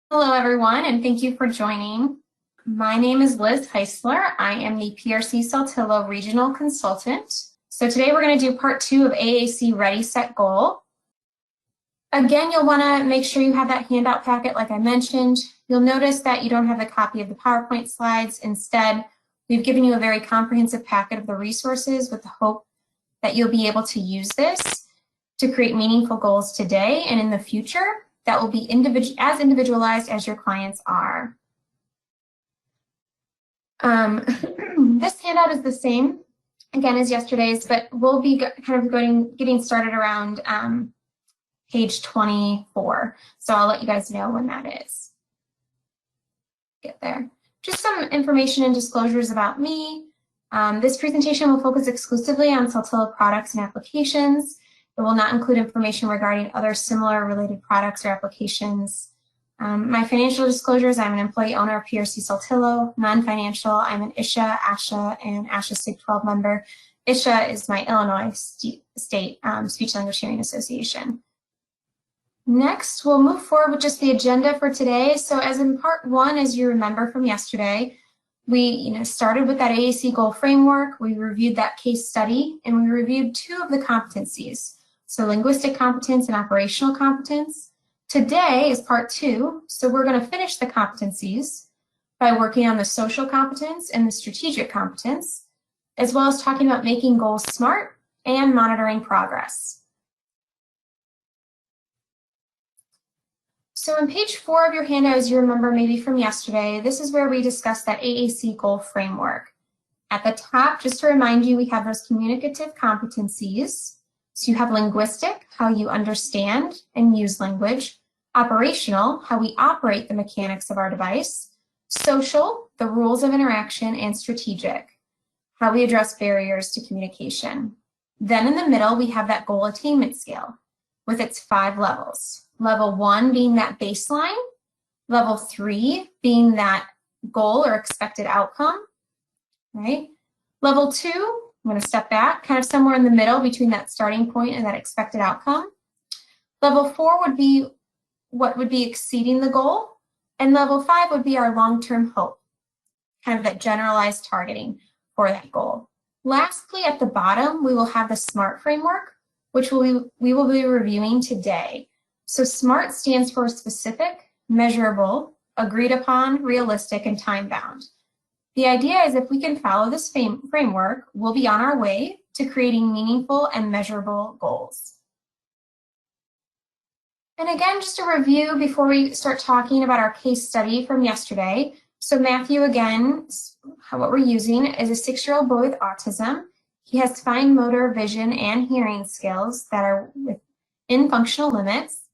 Hello, everyone, and thank you for joining. My name is Liz Heisler. I am the PRC Saltillo Regional Consultant. So today we're going to do part 2 of AAC Ready, Set, Goal. Again, you'll want to make sure you have that handout packet like I mentioned. You'll notice that you don't have the copy of the PowerPoint slides. Instead, we've given you a very comprehensive packet of the resources with the hope that you'll be able to use this to create meaningful goals today and in the future that will be as individualized as your clients are. This handout is the same, again, as yesterday's, but we'll be kind of getting started around page 24. So I'll let you guys know when that is. Get there. Just some information and disclosures about me. This presentation will focus exclusively on Saltillo products and applications. It will not include information regarding other similar related products or applications. My financial disclosures: I'm an employee owner of PRC Saltillo. Non-financial: I'm an ISHA, ASHA, and ASHA SIG 12 member. ISHA is my Illinois State Speech Language Hearing Association. Next, we'll move forward with just the agenda for today. So as in part 1, as you remember from yesterday, we started with that AAC goal framework. We reviewed that case study, and we reviewed 2 of the competencies. So linguistic competence and operational competence. Today is part 2, so we're going to finish the competencies by working on the social competence and the strategic competence, as well as talking about making goals SMART and monitoring progress. So on page 4 of your handout, as you remember maybe from yesterday, this is where we discussed that AAC goal framework. At the top, just to remind you, we have those communicative competencies. So you have linguistic, how you understand and use language; operational, how we operate the mechanics of our device; social, the rules of interaction; and strategic, how we address barriers to communication. Then in the middle, we have that goal attainment scale with its 5 levels. Level 1 being that baseline, level 3 being that goal or expected outcome, right? Level 2, I'm going to step back, kind of somewhere in the middle between that starting point and that expected outcome. Level 4 would be what would be exceeding the goal, and level 5 would be our long-term hope, kind of that generalized targeting for that goal. Lastly, at the bottom, we will have the SMART framework, which we will be reviewing today. So SMART stands for specific, measurable, agreed upon, realistic, and time-bound. The idea is if we can follow this framework, we'll be on our way to creating meaningful and measurable goals. And again, just a review before we start talking about our case study from yesterday. So Matthew, again, what we're using is a 6-year-old boy with autism. He has fine motor, vision, and hearing skills that are within functional limits.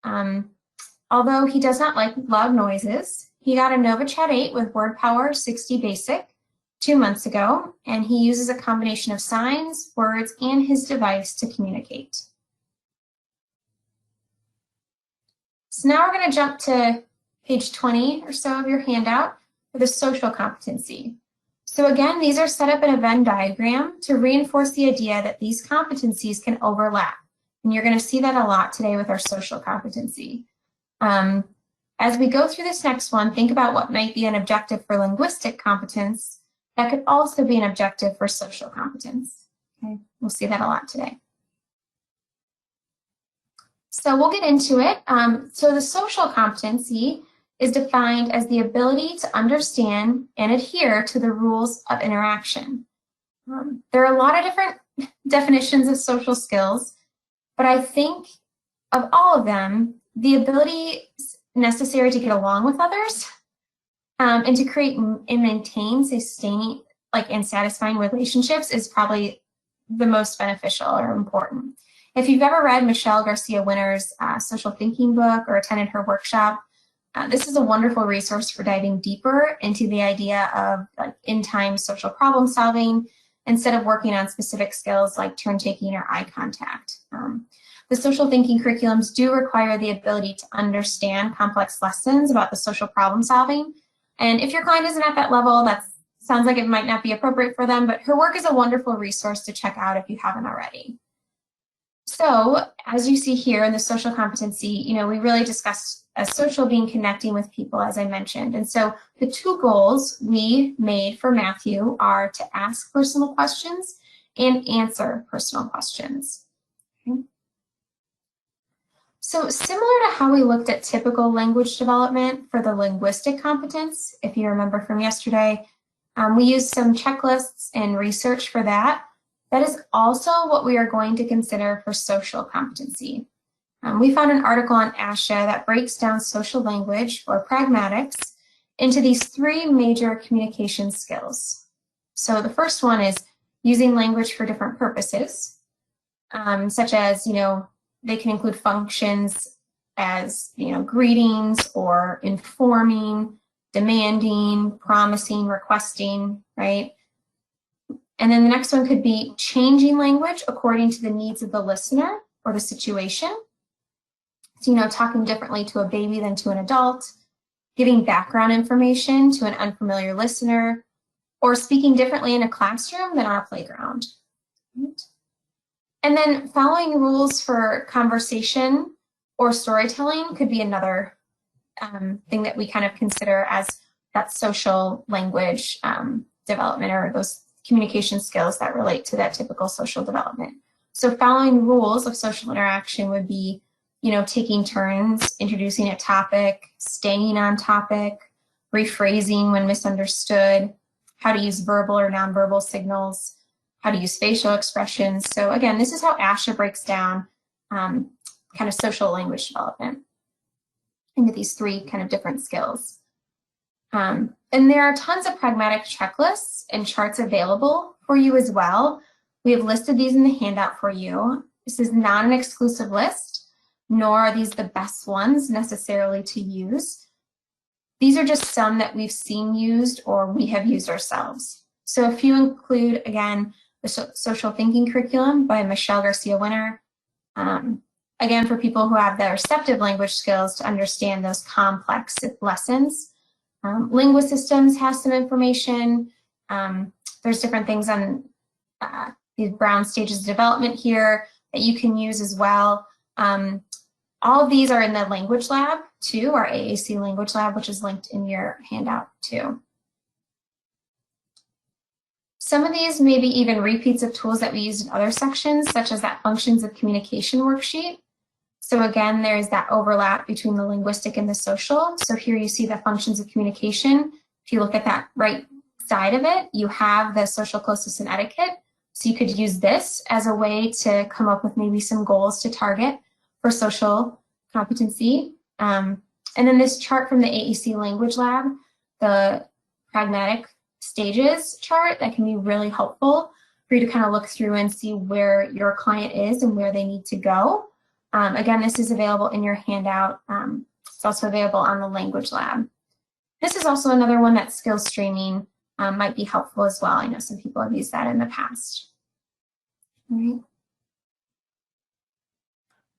Although he does not like loud noises, he got a NovaChat 8 with word power 60 basic 2 months ago, and he uses a combination of signs, words, and his device to communicate. So now we're going to jump to page 20 or so of your handout for the social competency. So again, these are set up in a Venn diagram to reinforce the idea that these competencies can overlap. And you're going to see that a lot today with our social competency. As we go through this next one, think about what might be an objective for linguistic competence that could also be an objective for social competence. Okay, we'll see that a lot today. So we'll get into it. So the social competency is defined as the ability to understand and adhere to the rules of interaction. There are a lot of different definitions of social skills, but I think of all of them, the ability necessary to get along with others and to create and maintain sustaining and satisfying relationships is probably the most beneficial or important. If you've ever read Michelle Garcia Winner's social thinking book or attended her workshop, this is a wonderful resource for diving deeper into the idea of in-time social problem solving instead of working on specific skills like turn taking or eye contact. The social thinking curriculums do require the ability to understand complex lessons about the social problem solving. And if your client isn't at that level, that sounds like it might not be appropriate for them, but her work is a wonderful resource to check out if you haven't already. So as you see here in the social competency, we really discussed social being connecting with people, as I mentioned. And so the two goals we made for Matthew are to ask personal questions and answer personal questions. Okay. So similar to how we looked at typical language development for the linguistic competence, if you remember from yesterday, we used some checklists and research for that. That is also what we are going to consider for social competency. We found an article on ASHA that breaks down social language, or pragmatics, into these three major communication skills. So the first one is using language for different purposes, such as, they can include functions as, greetings or informing, demanding, promising, requesting, right? And then the next one could be changing language according to the needs of the listener or the situation. So, talking differently to a baby than to an adult, giving background information to an unfamiliar listener, or speaking differently in a classroom than on a playground. And then following rules for conversation or storytelling could be another thing that we kind of consider as that social language development, or those communication skills that relate to that typical social development. So following rules of social interaction would be, taking turns, introducing a topic, staying on topic, rephrasing when misunderstood, how to use verbal or nonverbal signals, how to use facial expressions. So again, this is how ASHA breaks down kind of social language development into these three kind of different skills. And there are tons of pragmatic checklists and charts available for you as well. We have listed these in the handout for you. This is not an exclusive list, nor are these the best ones necessarily to use. These are just some that we've seen used or we have used ourselves. So a few include, again, the Social Thinking Curriculum by Michelle Garcia-Winner. Again, for people who have the receptive language skills to understand those complex lessons. Linguisystems has some information. There's different things on these Brown stages of development here that you can use as well. All of these are in the language lab too, our AAC language lab, which is linked in your handout too. Some of these may be even repeats of tools that we used in other sections, such as that functions of communication worksheet. So again, there's that overlap between the linguistic and the social. So here you see the functions of communication. If you look at that right side of it, you have the social closeness and etiquette. So you could use this as a way to come up with maybe some goals to target for social competency. And then this chart from the AAC Language Lab, the Pragmatic Stages chart, that can be really helpful for you to kind of look through and see where your client is and where they need to go. Again, this is available in your handout. It's also available on the Language Lab. This is also another one that skills streaming might be helpful as well. I know some people have used that in the past. All right.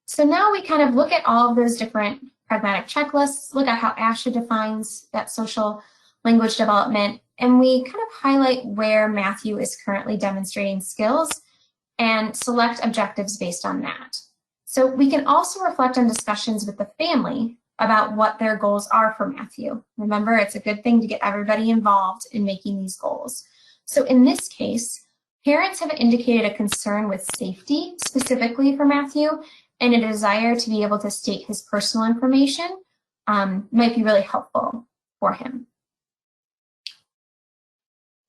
So now we kind of look at all of those different pragmatic checklists, look at how ASHA defines that social language development, and we kind of highlight where Matthew is currently demonstrating skills and select objectives based on that. So we can also reflect on discussions with the family about what their goals are for Matthew. Remember, it's a good thing to get everybody involved in making these goals. So in this case, parents have indicated a concern with safety specifically for Matthew, and a desire to be able to state his personal information might be really helpful for him.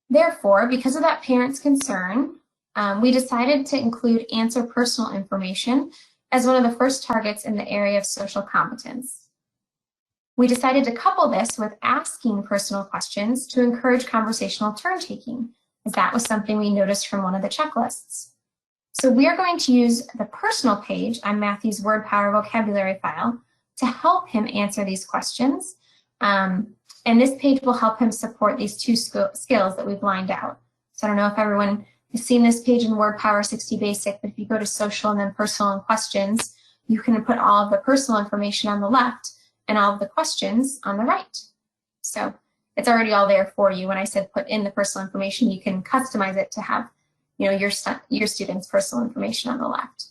Therefore, because of that parent's concern, we decided to include answer personal information as one of the first targets in the area of social competence. We decided to couple this with asking personal questions to encourage conversational turn-taking, as that was something we noticed from one of the checklists. So we are going to use the personal page on Matthew's word power vocabulary file to help him answer these questions. And this page will help him support these two skills that we've lined out. So I don't know if everyone has seen this page in Word Power 60 Basic, but if you go to social and then personal and questions, you can put all of the personal information on the left and all of the questions on the right. So it's already all there for you. When I said put in the personal information, you can customize it to have your students' personal information on the left.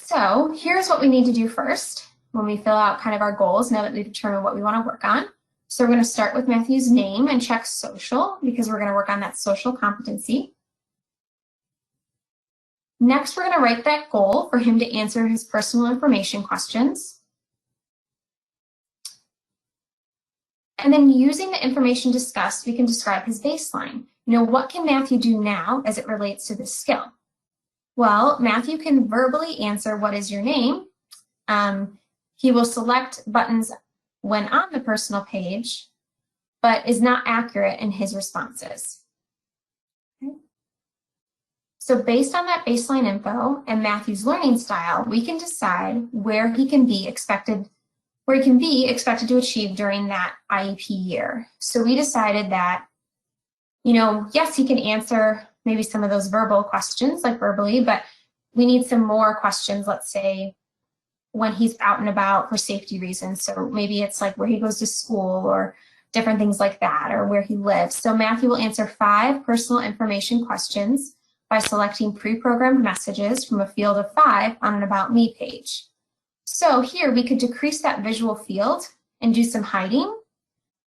So here's what we need to do first when we fill out kind of our goals now that we've determined what we want to work on. So we're going to start with Matthew's name and check social because we're going to work on that social competency. Next, we're going to write that goal for him to answer his personal information questions. And then using the information discussed, we can describe his baseline. What can Matthew do now as it relates to this skill? Well, Matthew can verbally answer, "What is your name?" He will select buttons when on the personal page, but is not accurate in his responses. Okay. So based on that baseline info and Matthew's learning style, we can decide where he can be expected to achieve during that IEP year. So we decided that, yes, he can answer maybe some of those verbal questions, like verbally, but we need some more questions, let's say, when he's out and about for safety reasons. So maybe it's like where he goes to school or different things like that, or where he lives. So Matthew will answer 5 personal information questions by selecting pre-programmed messages from a field of 5 on an About Me page. So here we could decrease that visual field and do some hiding.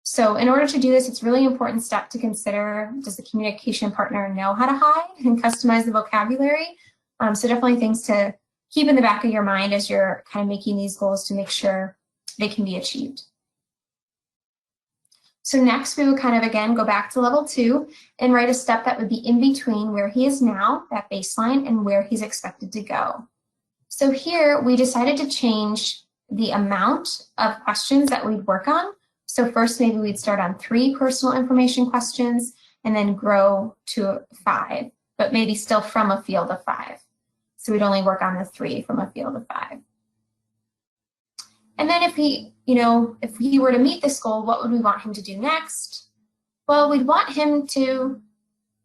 So in order to do this, it's a really important step to consider, does the communication partner know how to hide and customize the vocabulary? So definitely things to keep in the back of your mind as you're kind of making these goals to make sure they can be achieved. So next, we would kind of, again, go back to level 2 and write a step that would be in between where he is now, that baseline, and where he's expected to go. So here, we decided to change the amount of questions that we'd work on. So first, maybe we'd start on 3 personal information questions and then grow to 5, but maybe still from a field of 5. So we'd only work on the 3 from a field of 5. And then if he were to meet this goal, what would we want him to do next? Well, we'd want him to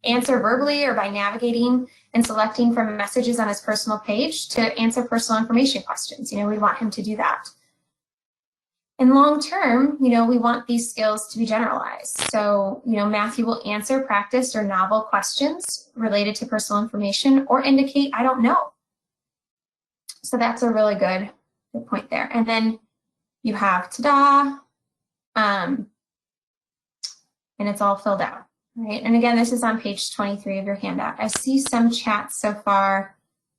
answer verbally or by navigating and selecting from messages on his personal page to answer personal information questions. We want him to do that. And long term, we want these skills to be generalized. So, Matthew will answer practiced or novel questions related to personal information or indicate, "I don't know." So that's a really good point there. And then you have ta-da, and it's all filled out, right? And again, this is on page 23 of your handout. I see some chats so far.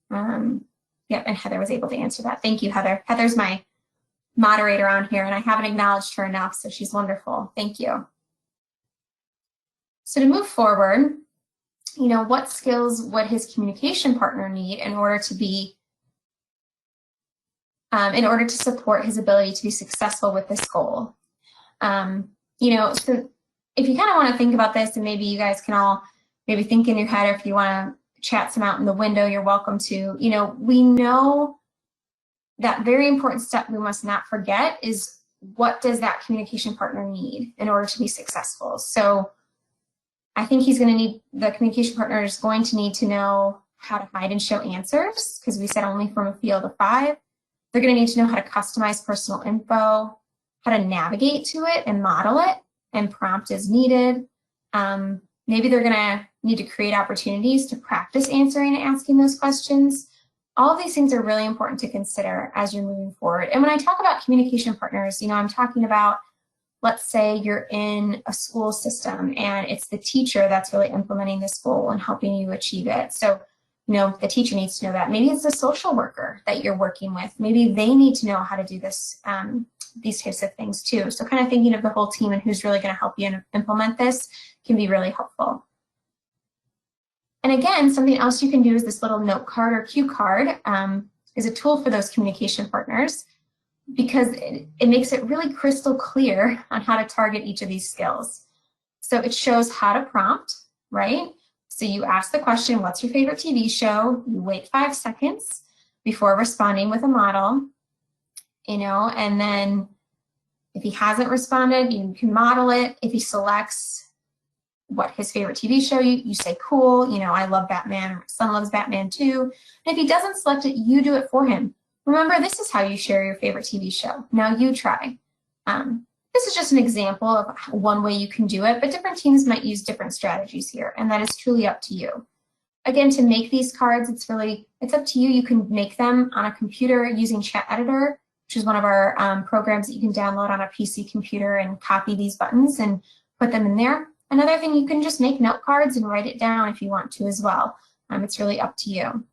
Yep, and Heather was able to answer that. Thank you, Heather. Heather's my moderator on here, and I haven't acknowledged her enough, so she's wonderful. Thank you. So to move forward, what skills would his communication partner need in order to support his ability to be successful with this goal? So if you kind of want to think about this, and maybe you guys can all maybe think in your head, or if you want to chat some out in the window, you're welcome to. We know that very important step we must not forget is, what does that communication partner need in order to be successful? So I think the communication partner is going to need to know how to hide and show answers, because we said only from a field of 5. They're going to need to know how to customize personal info, how to navigate to it and model it, and prompt as needed. Maybe they're going to need to create opportunities to practice answering and asking those questions. All of these things are really important to consider as you're moving forward. And when I talk about communication partners, I'm talking about, let's say you're in a school system and it's the teacher that's really implementing this goal and helping you achieve it. So, the teacher needs to know that. Maybe it's a social worker that you're working with. Maybe they need to know how to do this, these types of things too. So kind of thinking of the whole team and who's really going to help you implement this can be really helpful. And again, something else you can do is this little note card or cue card is a tool for those communication partners, because it makes it really crystal clear on how to target each of these skills. So it shows how to prompt, right? So you ask the question, what's your favorite TV show? You wait 5 seconds before responding with a model, and then if he hasn't responded, you can model it. If he selects what his favorite TV show, you say, cool, I love Batman, my son loves Batman too. And if he doesn't select it, you do it for him. Remember, this is how you share your favorite TV show. Now you try. This is just an example of one way you can do it, but different teams might use different strategies here, and that is truly up to you. Again, to make these cards, it's up to you. You can make them on a computer using Chat Editor, which is one of our programs that you can download on a PC computer and copy these buttons and put them in there. Another thing, you can just make note cards and write it down if you want to as well. It's really up to you.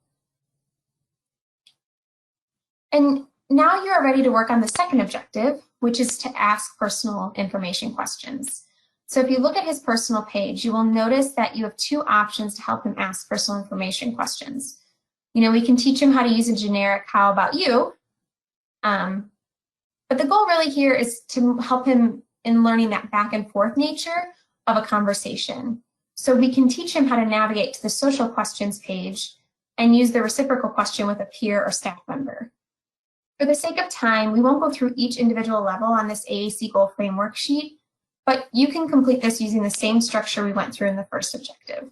And now you're ready to work on the second objective, which is to ask personal information questions. So if you look at his personal page, you will notice that you have two options to help him ask personal information questions. We can teach him how to use a generic "how about you?" But the goal really here is to help him in learning that back and forth nature of a conversation. So we can teach him how to navigate to the social questions page and use the reciprocal question with a peer or staff member. For the sake of time, we won't go through each individual level on this AAC goal framework sheet, but you can complete this using the same structure we went through in the first objective.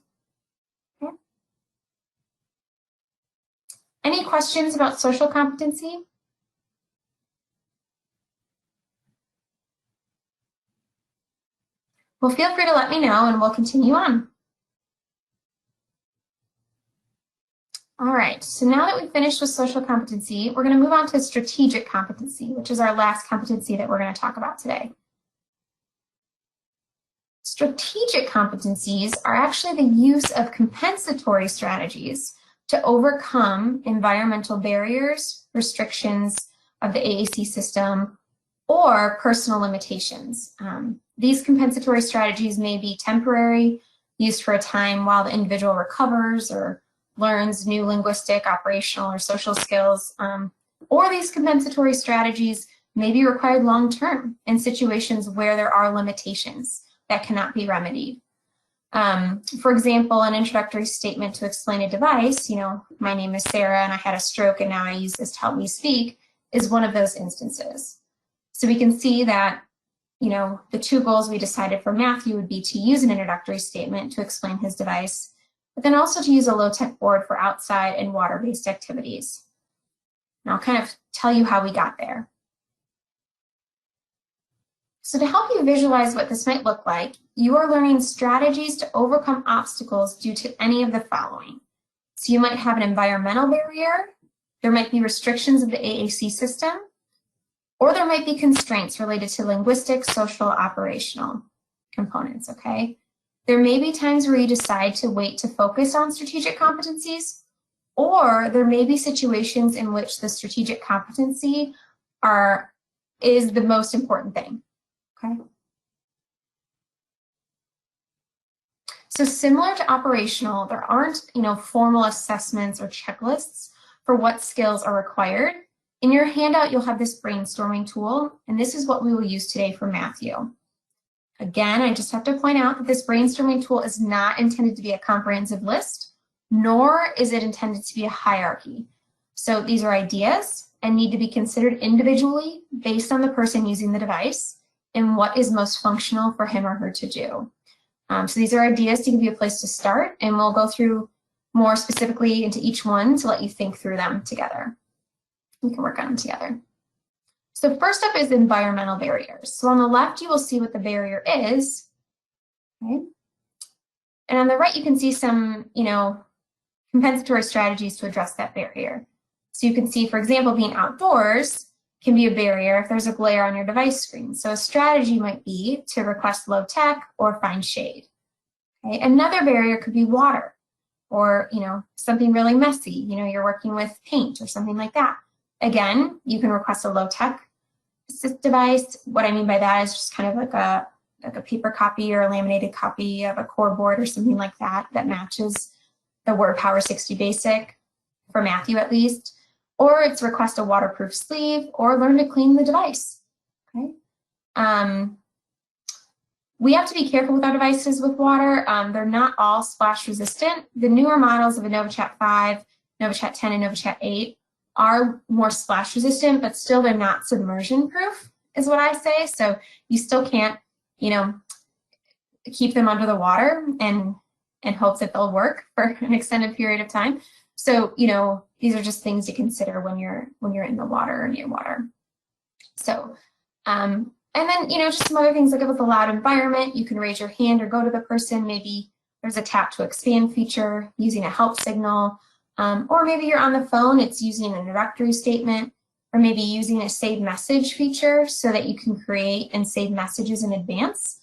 Okay. Any questions about social competency? Well, feel free to let me know and we'll continue on. All right, so now that we've finished with social competency, we're going to move on to strategic competency, which is our last competency that we're going to talk about today. Strategic competencies are actually the use of compensatory strategies to overcome environmental barriers, restrictions of the AAC system, or personal limitations. These compensatory strategies may be temporary, used for a time while the individual recovers or learns new linguistic, operational, or social skills, or these compensatory strategies may be required long-term in situations where there are limitations that cannot be remedied. For example, an introductory statement to explain a device, my name is Sarah and I had a stroke and now I use this to help me speak, is one of those instances. So we can see that, the two goals we decided for Matthew would be to use an introductory statement to explain his device, but then also to use a low-tech board for outside and water-based activities. And I'll kind of tell you how we got there. So to help you visualize what this might look like, you are learning strategies to overcome obstacles due to any of the following. So you might have an environmental barrier, there might be restrictions of the AAC system, or there might be constraints related to linguistic, social, operational components, okay? There may be times where you decide to wait to focus on strategic competencies, or there may be situations in which the strategic competency is the most important thing, okay? So similar to operational, there aren't, formal assessments or checklists for what skills are required. In your handout, you'll have this brainstorming tool, and this is what we will use today for Matthew. Again, I just have to point out that this brainstorming tool is not intended to be a comprehensive list, nor is it intended to be a hierarchy. So these are ideas and need to be considered individually based on the person using the device and what is most functional for him or her to do. So these are ideas to give you a place to start, and we'll go through more specifically into each one to let you think through them together. We can work on them together. So first up is environmental barriers. So on the left, you will see what the barrier is, okay? And on the right, you can see some, compensatory strategies to address that barrier. So you can see, for example, being outdoors can be a barrier if there's a glare on your device screen. So a strategy might be to request low tech or find shade. Okay? Another barrier could be water, or something really messy. You're working with paint or something like that. Again, you can request a low tech device. What I mean by that is just kind of like a paper copy or a laminated copy of a core board or something like that that matches the Word Power 60 Basic, for Matthew at least. Or it's request a waterproof sleeve or learn to clean the device. Okay. We have to be careful with our devices with water. They're not all splash resistant. The newer models of a NovaChat 5, NovaChat 10, and NovaChat 8 are more splash resistant, but still they're not submersion proof, is what I say. So you still can't, keep them under the water and hope that they'll work for an extended period of time. So, these are just things to consider when you're in the water or near water. So, and then, just some other things like with a loud environment, you can raise your hand or go to the person. Maybe There's a tap to expand feature using a help signal, or maybe you're on the phone, it's using an introductory statement, or maybe using a save message feature so that you can create and save messages in advance.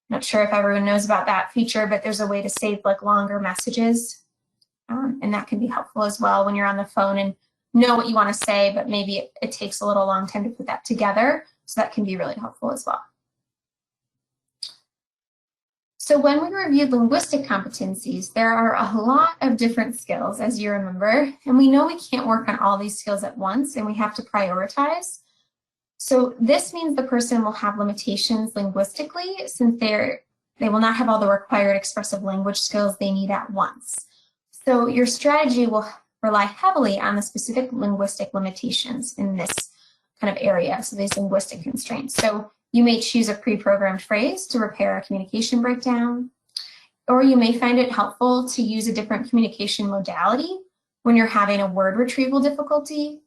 Not sure if everyone knows about that feature, but there's a way to save like longer messages, and that can be helpful as well when you're on the phone and know what you want to say, but maybe it takes a little long time to put that together, so that can be really helpful as well. So when we reviewed linguistic competencies, there are a lot of different skills, as you remember, and we know we can't work on all these skills at once, and we have to prioritize. So this means the person will have limitations linguistically, since they will not have all the required expressive language skills they need at once. So your strategy will rely heavily on the specific linguistic limitations in this kind of area, so these linguistic constraints. So you may choose a pre-programmed phrase to repair a communication breakdown, or you may find it helpful to use a different communication modality when you're having a word retrieval difficulty.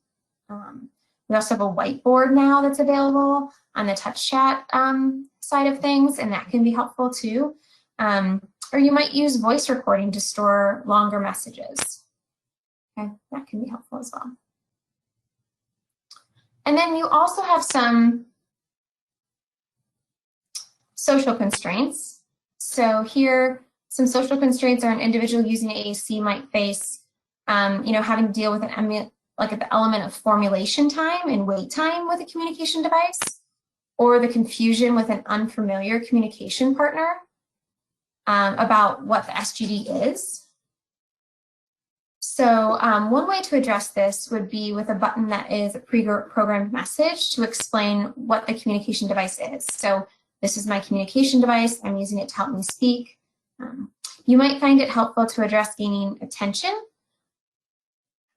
We also have a whiteboard now that's available on the touch chat side of things, and that can be helpful too. Or you might use voice recording to store longer messages. Okay, that can be helpful as well. And then you also have some social constraints. So here, some social constraints are an individual using AAC might face, having to deal with the element of formulation time and wait time with a communication device, or the confusion with an unfamiliar communication partner about what the SGD is. So one way to address this would be with a button that is a pre-programmed message to explain what the communication device is. So this is my communication device. I'm using it to help me speak. You might find it helpful to address gaining attention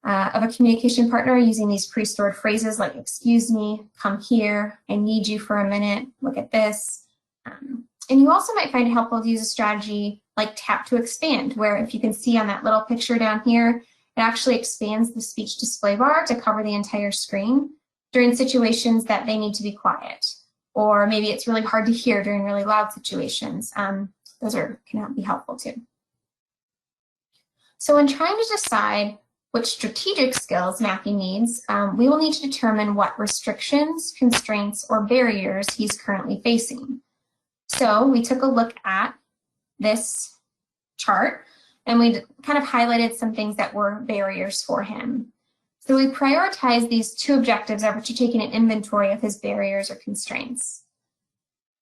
of a communication partner using these pre-stored phrases like, excuse me, come here, I need you for a minute, look at this. And you also might find it helpful to use a strategy like tap to expand, where if you can see on that little picture down here, it actually expands the speech display bar to cover the entire screen during situations that they need to be quiet. Or maybe it's really hard to hear during really loud situations. Those can be helpful too. So when trying to decide which strategic skills Matthew needs, we will need to determine what restrictions, constraints, or barriers he's currently facing. So we took a look at this chart, and we kind of highlighted some things that were barriers for him. So we prioritized these two objectives of which taking an inventory of his barriers or constraints.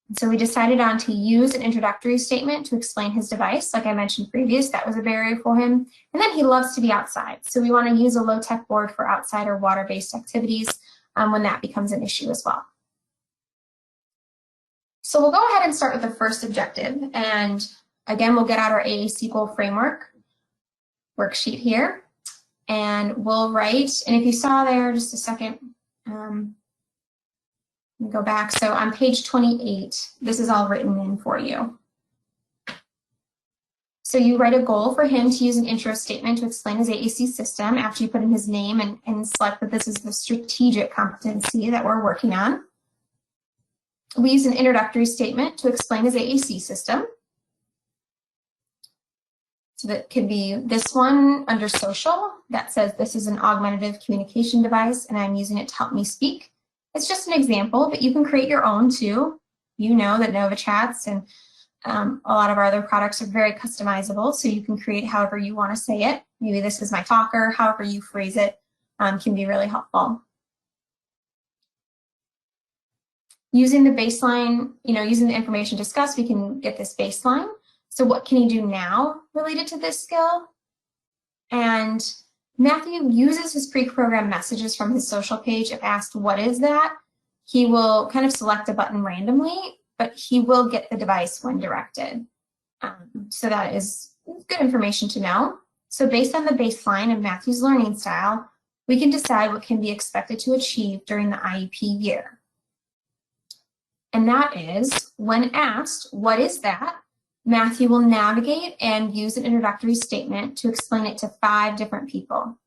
And so we decided on to use an introductory statement to explain his device. Like I mentioned previous, that was a barrier for him. And then he loves to be outside. So we want to use a low-tech board for outside or water-based activities when that becomes an issue as well. So we'll go ahead and start with the first objective. And again, we'll get out our AAC goal framework worksheet here. And we'll write, and if you saw there, just a second, let me go back. So on page 28, this is all written in for you. So you write a goal for him to use an intro statement to explain his AAC system after you put in his name and select that this is the strategic competency that we're working on. We use an introductory statement to explain his AAC system. So that could be this one under social that says this is an augmentative communication device and I'm using it to help me speak. It's just an example, but you can create your own too. You know that Nova Chats and a lot of our other products are very customizable, so you can create however you want to say it. Maybe this is my talker, however you phrase it can be really helpful. Using the baseline, using the information discussed, we can get this baseline. So what can he do now related to this skill? And Matthew uses his pre-programmed messages from his social page. If asked what is that, he will kind of select a button randomly, but he will get the device when directed. So that is good information to know. So based on the baseline of Matthew's learning style, we can decide what can be expected to achieve during the IEP year. And that is, when asked, what is that? Matthew will navigate and use an introductory statement to explain it to 5 different people.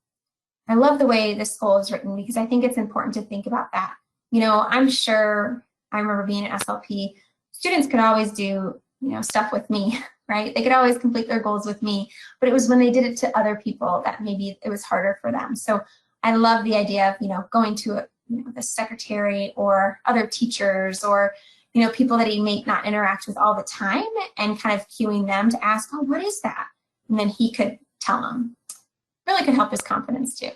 I love the way this goal is written because I think it's important to think about that. I'm sure, I remember being at SLP, students could always do, stuff with me right? They could always complete their goals with me, but it was when they did it to other people that maybe it was harder for them. So I love the idea of, going to the secretary or other teachers or, people that he may not interact with all the time and kind of cueing them to ask, oh, what is that? And then he could tell them. Really could help his confidence too.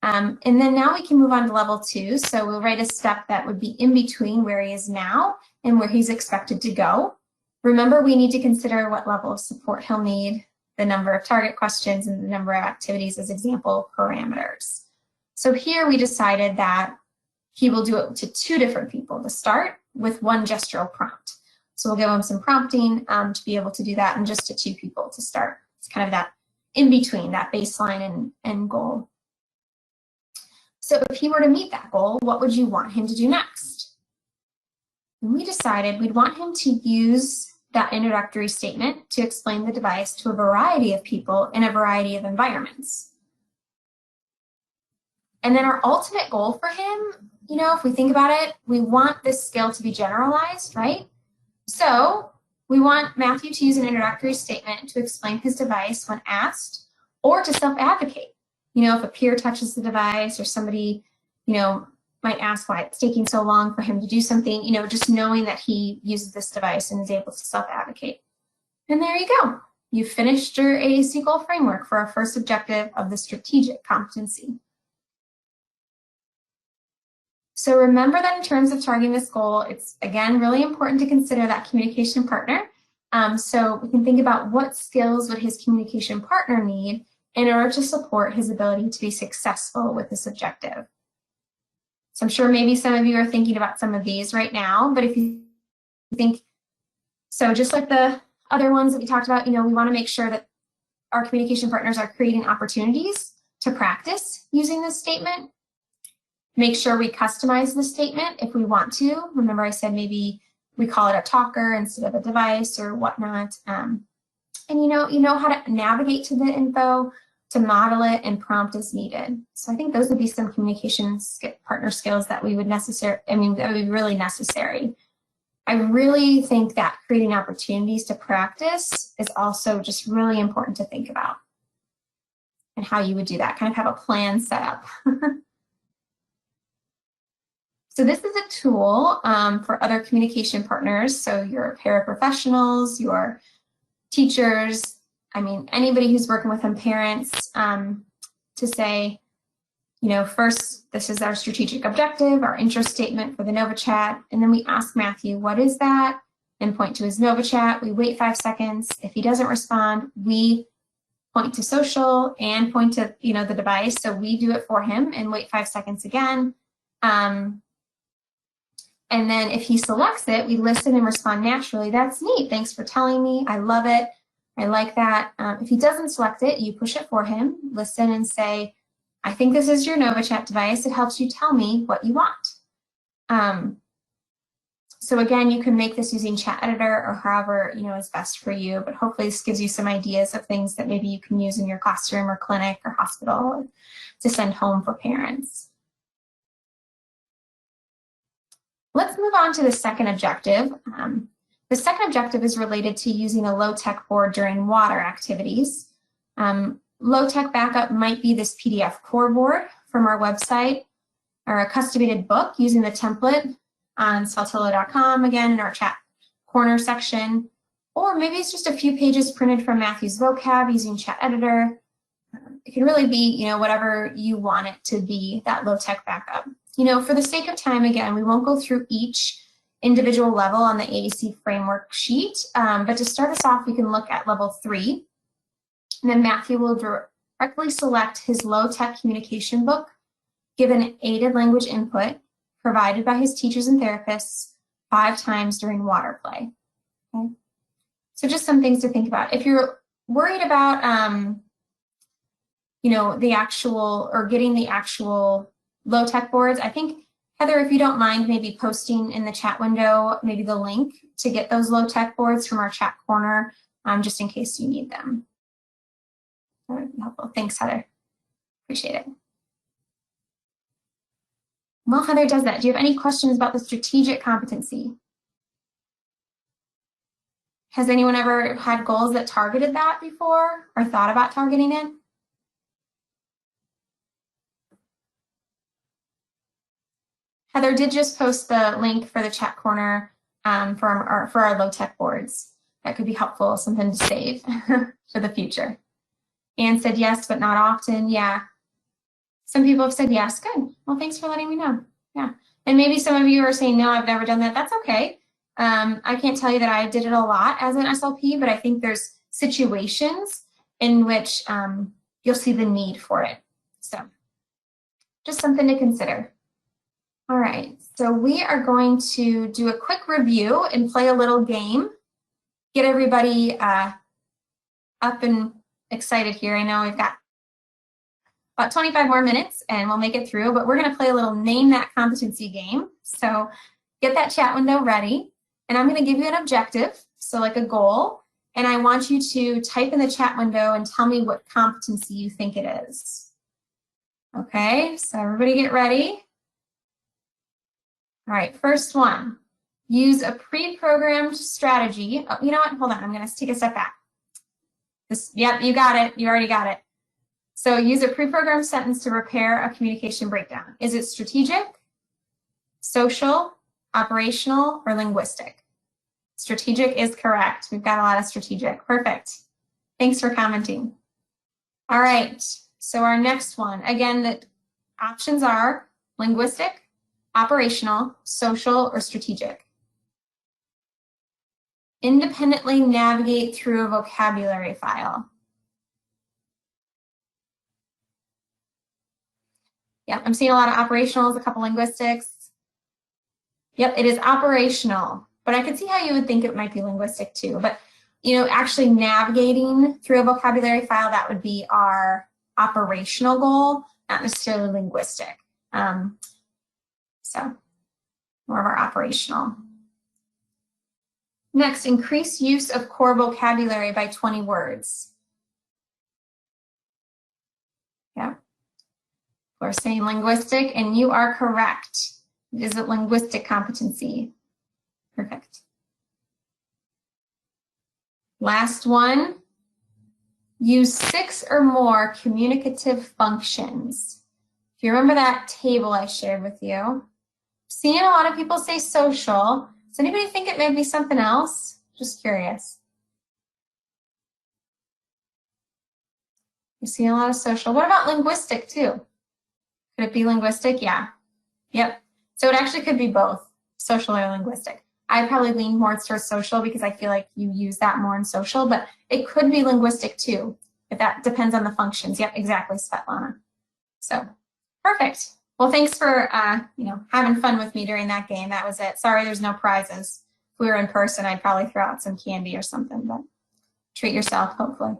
And then now we can move on to level 2. So we'll write a step that would be in between where he is now and where he's expected to go. Remember, we need to consider what level of support he'll need, the number of target questions, and the number of activities as example parameters. So here we decided that he will do it to 2 different people to start with 1 gestural prompt. So we'll give him some prompting to be able to do that, and just to 2 people to start. It's kind of that in between, that baseline and goal. So if he were to meet that goal, what would you want him to do next? And we decided we'd want him to use that introductory statement to explain the device to a variety of people in a variety of environments. And then our ultimate goal for him, if we think about it, we want this skill to be generalized, right? So we want Matthew to use an introductory statement to explain his device when asked or to self-advocate. If a peer touches the device or somebody, might ask why it's taking so long for him to do something, just knowing that he uses this device and is able to self-advocate. And there you go. You've finished your AAC goal framework for our first objective of the strategic competency. So remember that in terms of targeting this goal, it's, again, really important to consider that communication partner. So we can think about what skills would his communication partner need in order to support his ability to be successful with this objective. So I'm sure maybe some of you are thinking about some of these right now, but if you think, so just like the other ones that we talked about, we want to make sure that our communication partners are creating opportunities to practice using this statement. Make sure we customize the statement if we want to. Remember I said maybe we call it a talker instead of a device or whatnot. And you know how to navigate to the info, to model it and prompt as needed. So I think those would be some communication partner skills that we would that would be really necessary. I really think that creating opportunities to practice is also just really important to think about and how you would do that, kind of have a plan set up. So this is a tool for other communication partners. So your paraprofessionals, your teachers, anybody who's working with parents to say, first, this is our strategic objective, our interest statement for the Nova Chat, and then we ask Matthew, what is that? And point to his Nova Chat. We wait 5 seconds. If he doesn't respond, we point to social and point to, the device. So we do it for him and wait 5 seconds again. And then if he selects it, we listen and respond naturally. That's neat. Thanks for telling me. I love it. I like that. If he doesn't select it, you push it for him, listen and say, I think this is your Nova Chat device. It helps you tell me what you want. So again, you can make this using Chat Editor or however is best for you, but hopefully this gives you some ideas of things that maybe you can use in your classroom or clinic or hospital to send home for parents. Let's move on to the second objective. The second objective is related to using a low-tech board during water activities. Low-tech backup might be this PDF core board from our website or a customated book using the template on saltillo.com, again, in our chat corner section. Or maybe it's just a few pages printed from Matthew's vocab using Chat Editor. It can really be, whatever you want it to be, that low-tech backup. For the sake of time, again, we won't go through each individual level on the AAC framework sheet, but to start us off, we can look at level 3. And then Matthew will directly select his low-tech communication book, given aided language input provided by his teachers and therapists 5 times during water play. Okay? So just some things to think about. If you're worried about, the actual, or getting the actual low-tech boards, I think, Heather, if you don't mind maybe posting in the chat window, maybe the link to get those low-tech boards from our chat corner, just in case you need them. That would be helpful. Thanks, Heather. Appreciate it. Well, Heather does that. Do you have any questions about the strategic competency? Has anyone ever had goals that targeted that before or thought about targeting it? Heather did just post the link for the chat corner for our low-tech boards. That could be helpful, something to save for the future. Anne said yes, but not often. Yeah. Some people have said yes. Good. Well, thanks for letting me know. Yeah. And maybe some of you are saying, no, I've never done that. That's okay. I can't tell you that I did it a lot as an SLP, but I think there's situations in which you'll see the need for it. So just something to consider. All right, so we are going to do a quick review and play a little game. Get everybody up and excited here. I know we've got about 25 more minutes and we'll make it through, but we're going to play a little name that competency game. So get that chat window ready, and I'm going to give you an objective, so like a goal, and I want you to type in the chat window and tell me what competency you think it is. Okay, so everybody get ready. All right, first one, use a pre-programmed strategy. Oh, you know what, hold on, I'm gonna take a step back. Yep, you got it, you already got it. So use a pre-programmed sentence to repair a communication breakdown. Is it strategic, social, operational, or linguistic? Strategic is correct. We've got a lot of strategic. Perfect. Thanks for commenting. All right, so our next one, again, the options are linguistic, operational, social, or strategic. Independently navigate through a vocabulary file. Yep, I'm seeing a lot of operationals, a couple linguistics. Yep, it is operational, but I could see how you would think it might be linguistic too. But, you know, actually navigating through a vocabulary file, that would be our operational goal, not necessarily linguistic. So more of our operational. Next, increase use of core vocabulary by 20 words. Yeah. We're saying linguistic, and you are correct. It is a linguistic competency. Perfect. Last one, use 6 or more communicative functions. If you remember that table I shared with you, seeing a lot of people say social. Does anybody think it may be something else? Just curious. You see a lot of social. What about linguistic too? Could it be linguistic? Yeah. Yep. So it actually could be both, social or linguistic. I probably lean more towards social because I feel like you use that more in social, but it could be linguistic too, if that depends on the functions. Yep, exactly, Svetlana. So, perfect. Well, thanks for having fun with me during that game. That was it. Sorry there's no prizes. If we were in person, I'd probably throw out some candy or something, but treat yourself, hopefully.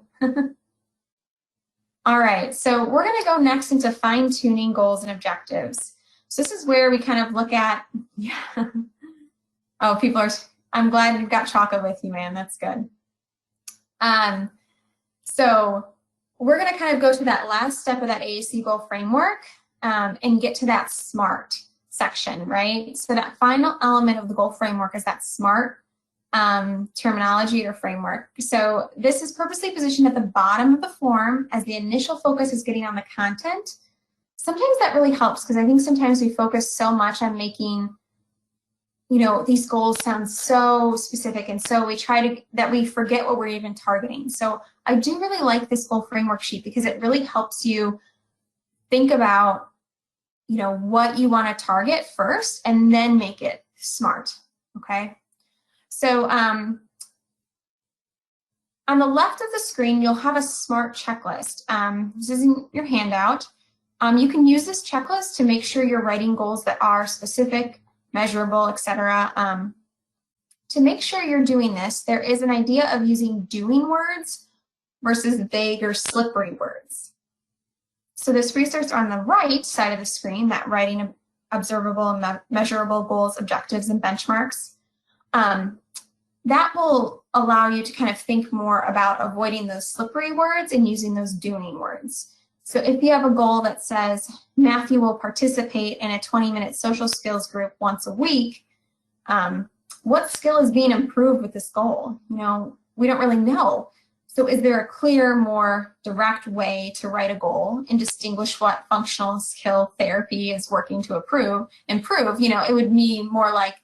All right, so we're going to go next into fine-tuning goals and objectives. So this is where we kind of look at, oh, people are, I'm glad you've got chocolate with you, man. That's good. So we're going to kind of go to that last step of that AAC goal framework and get to that SMART section, right? So that final element of the goal framework is that SMART terminology or framework. So this is purposely positioned at the bottom of the form as the initial focus is getting on the content. Sometimes that really helps because I think sometimes we focus so much on making, these goals sound so specific, and so we that we forget what we're even targeting. So I do really like this goal framework sheet because it really helps you think about, what you want to target first and then make it SMART, okay? So on the left of the screen, you'll have a SMART checklist. This isn't your handout. You can use this checklist to make sure you're writing goals that are specific, measurable, etc. To make sure you're doing this, there is an idea of using doing words versus vague or slippery words. So this research on the right side of the screen, that writing observable and measurable goals, objectives, and benchmarks, that will allow you to kind of think more about avoiding those slippery words and using those doing words. So if you have a goal that says Matthew will participate in a 20-minute social skills group once a week, what skill is being improved with this goal? You know, we don't really know. So is there a clear, more direct way to write a goal and distinguish what functional skill therapy is working to improve? You know, it would be more like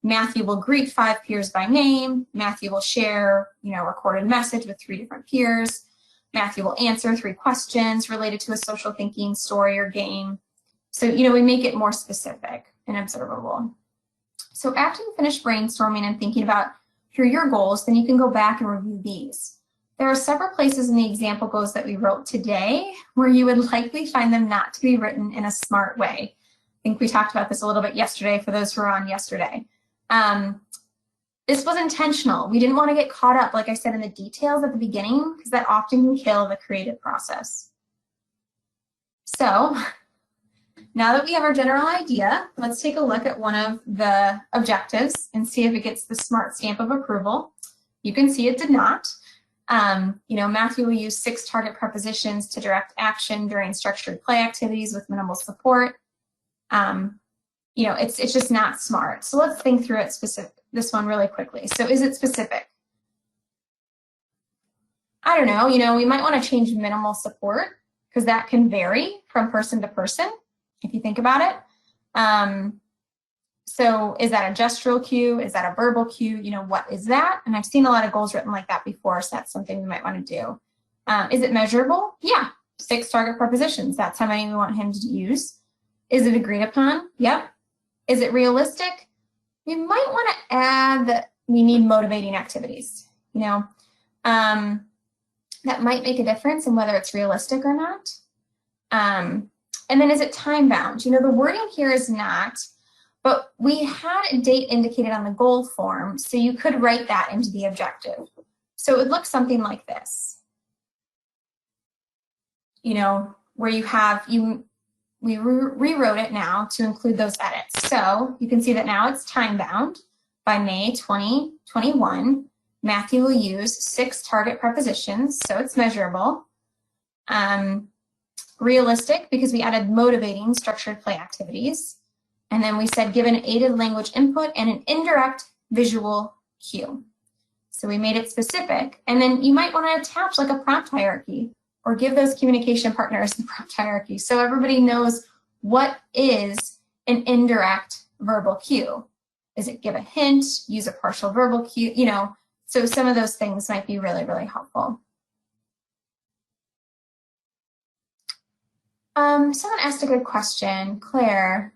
Matthew will greet 5 peers by name. Matthew will share, you know, a recorded message with 3 different peers. Matthew will answer 3 questions related to a social thinking story or game. So, you know, we make it more specific and observable. So after you finish brainstorming and thinking about your goals, then you can go back and review these. There are several places in the example goals that we wrote today where you would likely find them not to be written in a smart way. I think we talked about this a little bit yesterday for those who were on yesterday. This was intentional. We didn't want to get caught up, like I said, in the details at the beginning, because that often can kill the creative process. So now that we have our general idea, let's take a look at one of the objectives and see if it gets the SMART stamp of approval. You can see it did not. You know, Matthew will use 6 target prepositions to direct action during structured play activities with minimal support. You know, it's just not smart. So let's think through this one really quickly. So is it specific? I don't know, you know, we might want to change minimal support because that can vary from person to person if you think about it. So is that a gestural cue? Is that a verbal cue? You know, what is that? And I've seen a lot of goals written like that before, so that's something we might want to do. Is it measurable? Yeah, 6 target prepositions. That's how many we want him to use. Is it agreed upon? Yep. Is it realistic? We might want to add that we need motivating activities. You know, that might make a difference in whether it's realistic or not. And then is it time bound? You know, the wording here is not, but we had a date indicated on the goal form, so you could write that into the objective. So it would look something like this. You know, where you have, we rewrote it now to include those edits. So you can see that now it's time bound. By May 2021, Matthew will use 6 target prepositions, so it's measurable. Realistic, because we added motivating structured play activities. And then we said give an aided language input and an indirect visual cue. So we made it specific. And then you might want to attach like a prompt hierarchy or give those communication partners the prompt hierarchy so everybody knows what is an indirect verbal cue. Is it give a hint, use a partial verbal cue, you know, so some of those things might be really, really helpful. Someone asked a good question, Claire.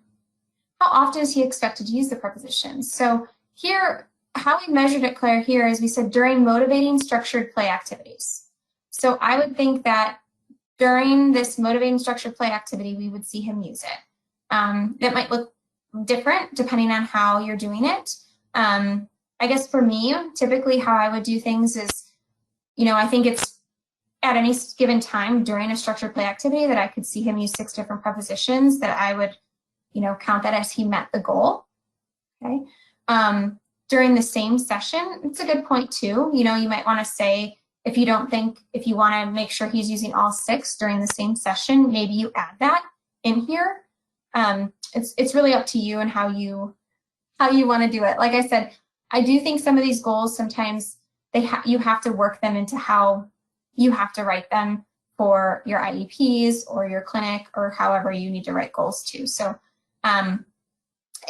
How often is he expected to use the prepositions? So here, how we measured it, Claire, here is we said during motivating structured play activities. So I would think that during this motivating structured play activity, we would see him use it. That might look different depending on how you're doing it. I guess for me, typically how I would do things is, you know, I think it's at any given time during a structured play activity that I could see him use 6 different prepositions that I would, you know, count that as he met the goal, okay? During the same session, it's a good point too. You know, you might want to say, if you want to make sure he's using all 6 during the same session, maybe you add that in here. It's really up to you and how you want to do it. Like I said, I do think some of these goals, sometimes you have to work them into how you have to write them for your IEPs or your clinic or however you need to write goals too. So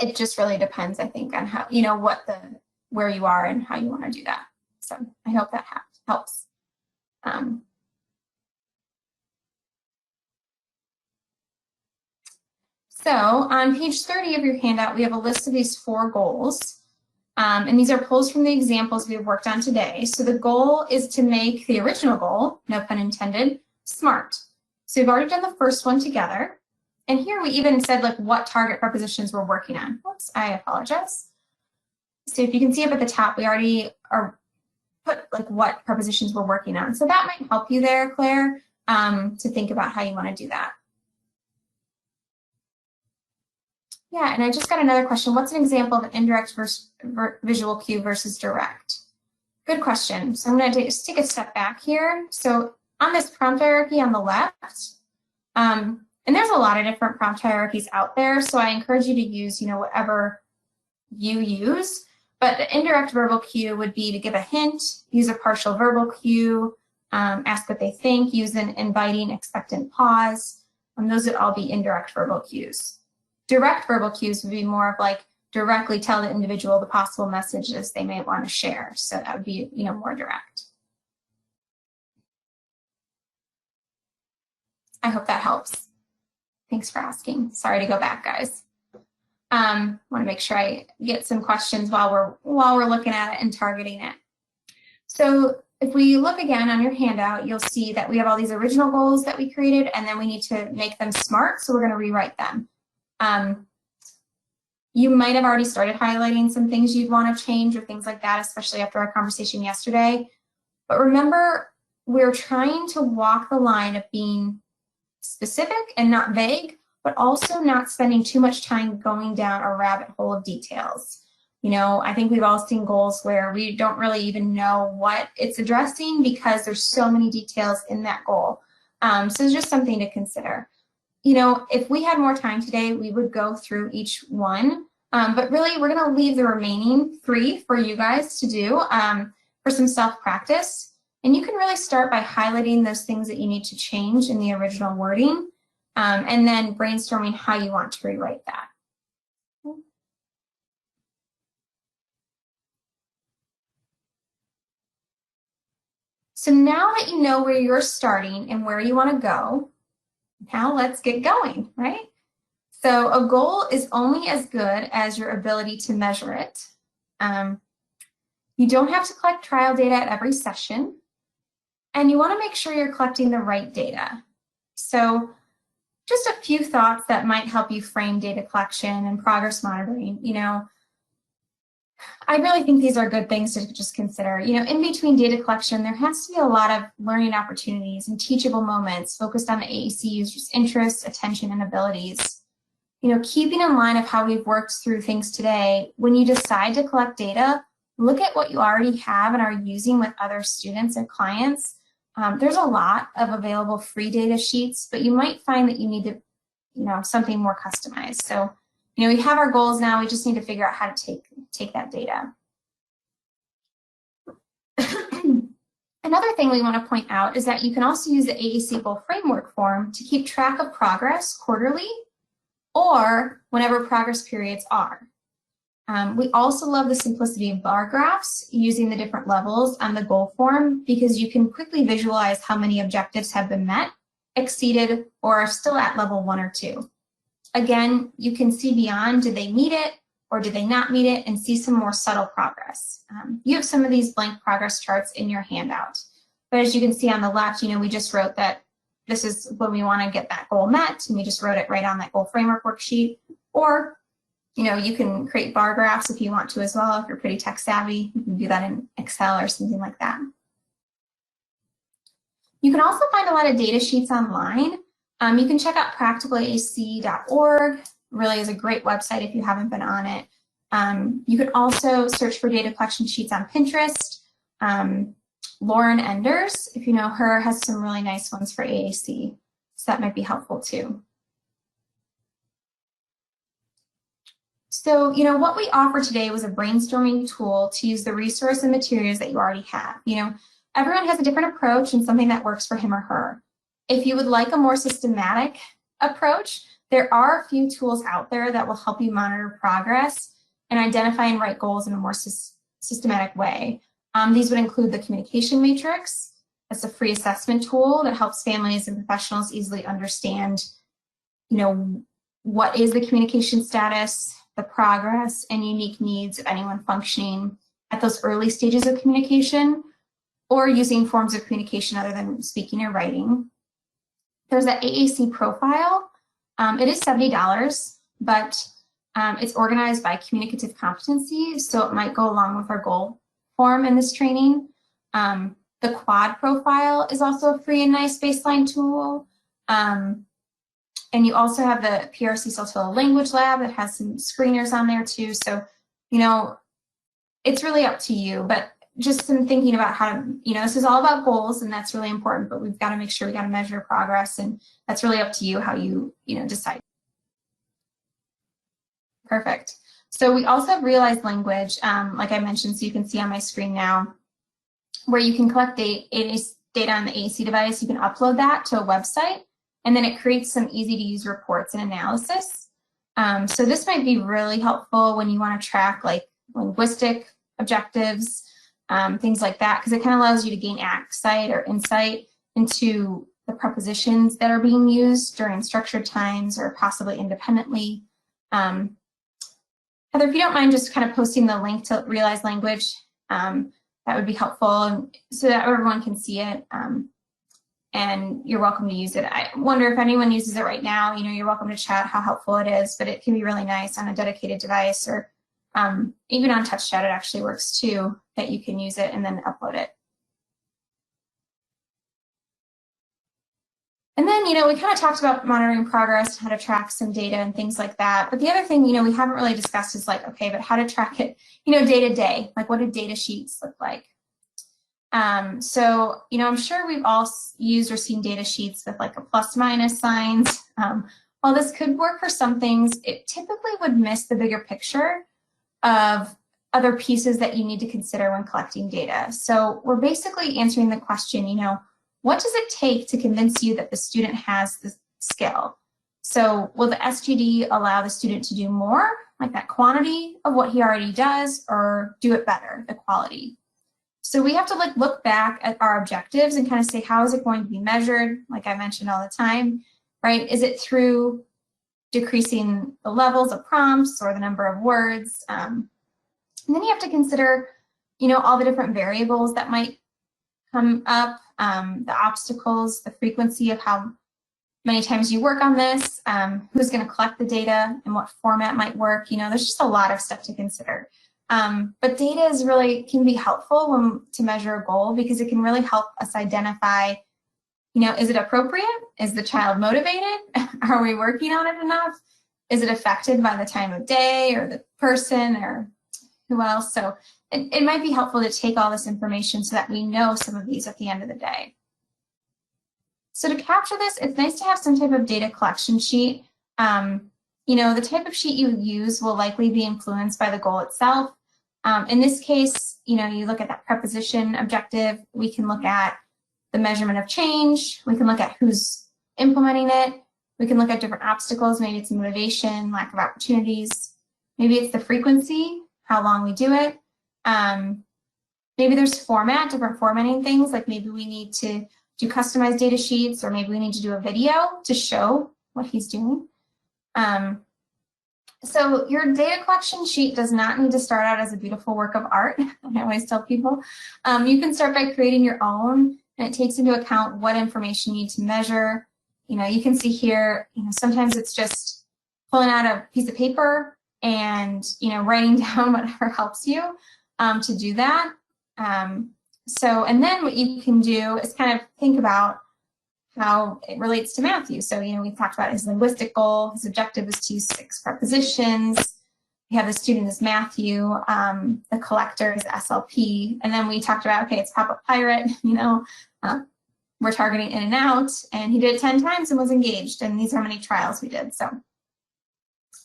it just really depends, I think, on how, you know, where you are and how you want to do that. So I hope that helps. So on page 30 of your handout, we have a list of these 4 goals. And these are pulls from the examples we've worked on today. So the goal is to make the original goal, no pun intended, SMART. So we've already done the first one together. And here we even said like what target prepositions we're working on. Whoops, I apologize. So if you can see up at the top, we already are put like what prepositions we're working on. So that might help you there, Claire, to think about how you want to do that. Yeah, and I just got another question. What's an example of an indirect visual cue versus direct? Good question. So I'm going to just take a step back here. So on this prompt hierarchy on the left, and there's a lot of different prompt hierarchies out there, so I encourage you to use, you know, whatever you use. But the indirect verbal cue would be to give a hint, use a partial verbal cue, ask what they think, use an inviting expectant pause. Those would all be indirect verbal cues. Direct verbal cues would be more of like directly tell the individual the possible messages they may want to share. So that would be, more direct. I hope that helps. Thanks for asking. Sorry to go back, guys. Want to make sure I get some questions while we're looking at it and targeting it. So if we look again on your handout, you'll see that we have all these original goals that we created, and then we need to make them SMART, so we're going to rewrite them. You might have already started highlighting some things you'd want to change or things like that, especially after our conversation yesterday. But remember, we're trying to walk the line of being specific and not vague, but also not spending too much time going down a rabbit hole of details. I think we've all seen goals where we don't really even know what it's addressing because there's so many details in that goal. So it's just something to consider. If we had more time today, we would go through each one. But really, we're going to leave the remaining 3 for you guys to do for some self-practice. And you can really start by highlighting those things that you need to change in the original wording, and then brainstorming how you want to rewrite that. So now that you know where you're starting and where you want to go, now let's get going, right? So a goal is only as good as your ability to measure it. You don't have to collect trial data at every session, and you want to make sure you're collecting the right data. So just a few thoughts that might help you frame data collection and progress monitoring. I really think these are good things to just consider. In between data collection, there has to be a lot of learning opportunities and teachable moments focused on the AAC user's interests, attention, and abilities. Keeping in line of how we've worked through things today, when you decide to collect data, look at what you already have and are using with other students and clients. There's a lot of available free data sheets, but you might find that you need to, something more customized. So, we have our goals now. We just need to figure out how to take that data. Another thing we want to point out is that you can also use the AAC goal framework form to keep track of progress quarterly or whenever progress periods are. We also love the simplicity of bar graphs using the different levels on the goal form because you can quickly visualize how many objectives have been met, exceeded, or are still at level 1 or 2. Again, you can see beyond, did they meet it or did they not meet it, and see some more subtle progress. You have some of these blank progress charts in your handout. But as you can see on the left, we just wrote that this is when we want to get that goal met, and we just wrote it right on that goal framework worksheet. Or, you can create bar graphs if you want to as well. If you're pretty tech savvy, you can do that in Excel or something like that. You can also find a lot of data sheets online. You can check out practicalaac.org. Really is a great website if you haven't been on it. You can also search for data collection sheets on Pinterest. Lauren Enders, if you know her, has some really nice ones for AAC, so that might be helpful too. So, what we offered today was a brainstorming tool to use the resource and materials that you already have. Everyone has a different approach and something that works for him or her. If you would like a more systematic approach, there are a few tools out there that will help you monitor progress and identify and write goals in a more systematic way. These would include the Communication Matrix. That's a free assessment tool that helps families and professionals easily understand, what is the communication status, the progress, and unique needs of anyone functioning at those early stages of communication, or using forms of communication other than speaking or writing. There's that AAC profile. It is $70, but it's organized by Communicative Competencies, so it might go along with our goal form in this training. The quad profile is also a free and nice baseline tool. And you also have the PRC Saltillo Language Lab that has some screeners on there too. So, it's really up to you, but just some thinking about how to, this is all about goals, and that's really important, but we've got to make sure we got to measure progress, and that's really up to you how you, decide. Perfect. So we also have realized language, like I mentioned, so you can see on my screen now, where you can collect data on the AAC device. You can upload that to a website, and then it creates some easy-to-use reports and analysis. So this might be really helpful when you want to track like linguistic objectives, things like that, because it kind of allows you to gain insight into the prepositions that are being used during structured times or possibly independently. Heather, if you don't mind just kind of posting the link to Realize Language, that would be helpful so that everyone can see it. And you're welcome to use it. I wonder if anyone uses it right now. You're welcome to chat how helpful it is, but it can be really nice on a dedicated device, or even on Touch Chat, it actually works too, that you can use it and then upload it. And then, we kind of talked about monitoring progress, how to track some data and things like that. But the other thing, we haven't really discussed is like, okay, but how to track it, day to day, like what do data sheets look like? So, I'm sure we've all used or seen data sheets with like a plus minus signs. While this could work for some things, it typically would miss the bigger picture of other pieces that you need to consider when collecting data. So we're basically answering the question, what does it take to convince you that the student has the skill? So will the SGD allow the student to do more, like that quantity of what he already does, or do it better, the quality? So we have to look back at our objectives and kind of say, how is it going to be measured? Like I mentioned all the time, right? Is it through decreasing the levels of prompts or the number of words? And then you have to consider, all the different variables that might come up, the obstacles, the frequency of how many times you work on this, who's going to collect the data and what format might work. There's just a lot of stuff to consider. But data can be helpful to measure a goal, because it can really help us identify, is it appropriate? Is the child motivated? Are we working on it enough? Is it affected by the time of day or the person or who else? So it might be helpful to take all this information so that we know some of these at the end of the day. So to capture this, it's nice to have some type of data collection sheet. The type of sheet you use will likely be influenced by the goal itself. In this case, you look at that preposition objective. We can look at the measurement of change. We can look at who's implementing it. We can look at different obstacles. Maybe it's motivation, lack of opportunities. Maybe it's the frequency, how long we do it. Maybe there's different formatting things, like maybe we need to do customized data sheets, or maybe we need to do a video to show what he's doing. So your data collection sheet does not need to start out as a beautiful work of art. I always tell people, you can start by creating your own, and it takes into account what information you need to measure. You can see here, sometimes it's just pulling out a piece of paper and, writing down whatever helps you to do that. And then what you can do is kind of think about how it relates to Matthew. So, we talked about his linguistic goal. His objective is to use 6 prepositions. We have the student as Matthew. The collector is SLP. And then we talked about, okay, it's pop-up pirate, we're targeting in and out. And he did it 10 times and was engaged. And these are how many trials we did. So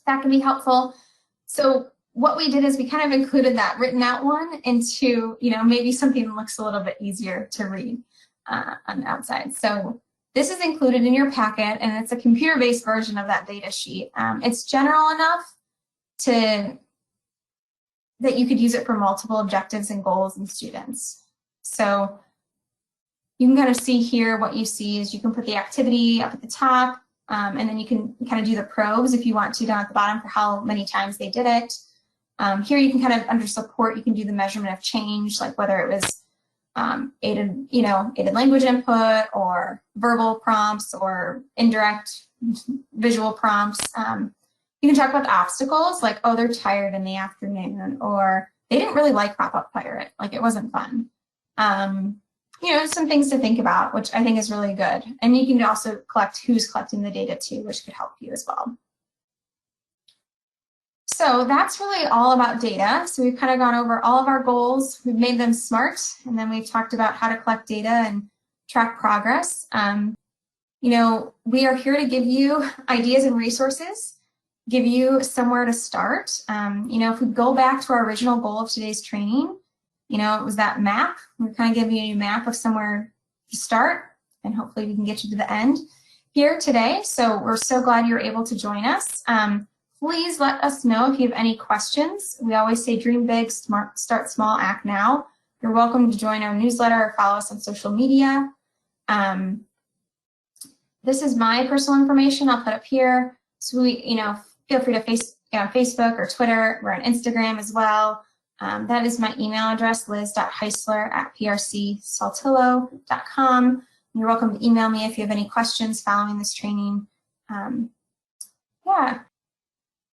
that can be helpful. So what we did is we kind of included that written out one into, maybe something that looks a little bit easier to read on the outside. So this is included in your packet, and it's a computer-based version of that data sheet. It's general enough that you could use it for multiple objectives and goals and students. So you can kind of see here, what you see is you can put the activity up at the top, and then you can kind of do the probes if you want to down at the bottom for how many times they did it. Here you can kind of, under support, you can do the measurement of change, like whether it was aided language input, or verbal prompts, or indirect visual prompts. You can talk about the obstacles, like, oh, they're tired in the afternoon, or they didn't really like pop-up pirate, like it wasn't fun. Some things to think about, which I think is really good. And you can also collect who's collecting the data too, which could help you as well. So that's really all about data. So we've kind of gone over all of our goals. We've made them SMART, and then we've talked about how to collect data and track progress. We are here to give you ideas and resources. give you somewhere to start. You know, if we go back to our original goal of today's training, you know, it was that map. We're kind of giving you a map of somewhere to start, and hopefully we can get you to the end here today. So we're so glad you're able to join us. Please let us know if you have any questions. We always say dream big, start small, act now. You're welcome to join our newsletter or follow us on social media. This is my personal information I'll put up here. So you know, feel free to Facebook or Twitter. We're on Instagram as well. That is my email address, liz.heisler@prcsaltillo.com. You're welcome to email me if you have any questions following this training. Yeah,